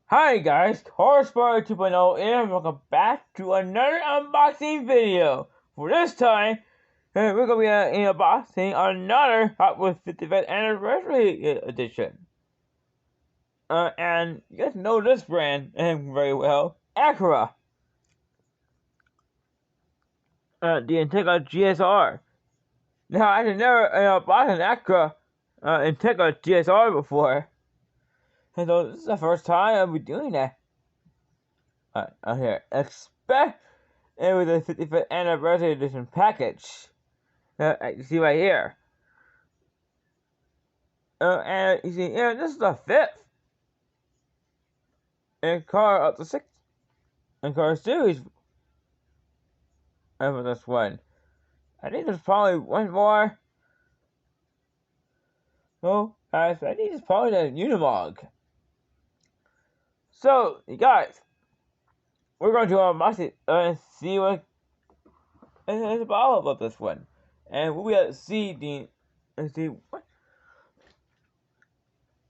Hi guys, Horsepower 2.0 and welcome back to another unboxing video. For this time, we're going to be unboxing another Hot Wheels 55th Anniversary Edition. And you guys know this brand very well, Acura. The Integra GSR. Now, I had never bought an Acura Integra GSR before. And so this is the first time I'll be doing that. Here. Expect it was a 55th anniversary edition package. You see right here. And you see, this is the 5th. And car up to 6th. And car series. And for this one. I think there's probably one more. No, I think it's probably the Unimog. So, you guys, we're going to unbox it and see what it's about this one. And we'll be able to see what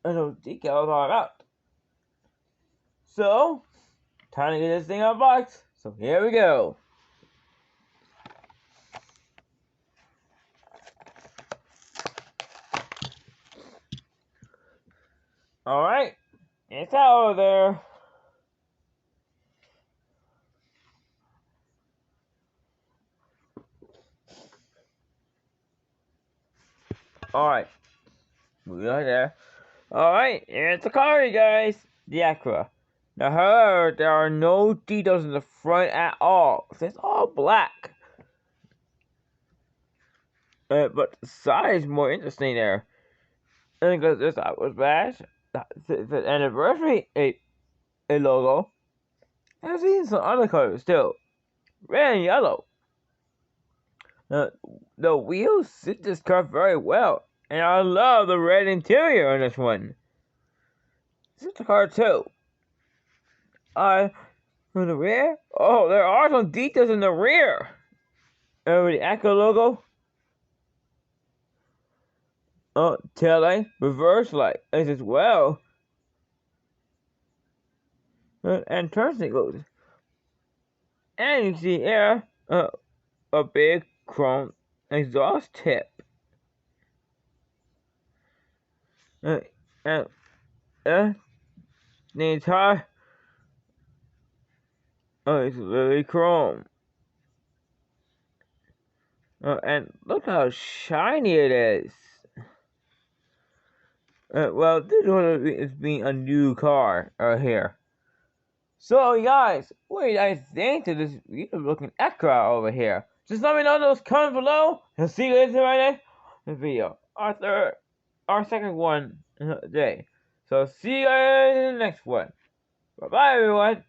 those decals are about. So, time to get this thing unboxed. So here we go. Alright, it's out of there. Alright, we are there. Alright, here's the car, you guys. The Acura. Now, however, there are no details in the front at all. It's all black. But the side is more interesting there. And because this was badge, the anniversary a logo. I've seen some other colors too. Red and yellow. The wheels fit this car very well. And I love the red interior on this one. This is the car too. From the rear? Oh, there are some details in the rear. Over the Acura logo. Tail light, reverse light as well. And turn signals. And you see here a big chrome exhaust tip. And the entire it's really chrome. And look how shiny it is. Well, this one is being a new car right here. So, guys, what do you guys think to this beautiful-looking Acura over here? Just let me know in those comments below. I'll see you guys right next video. Our second one of the day. So, see you guys in the next one. Bye-bye, everyone.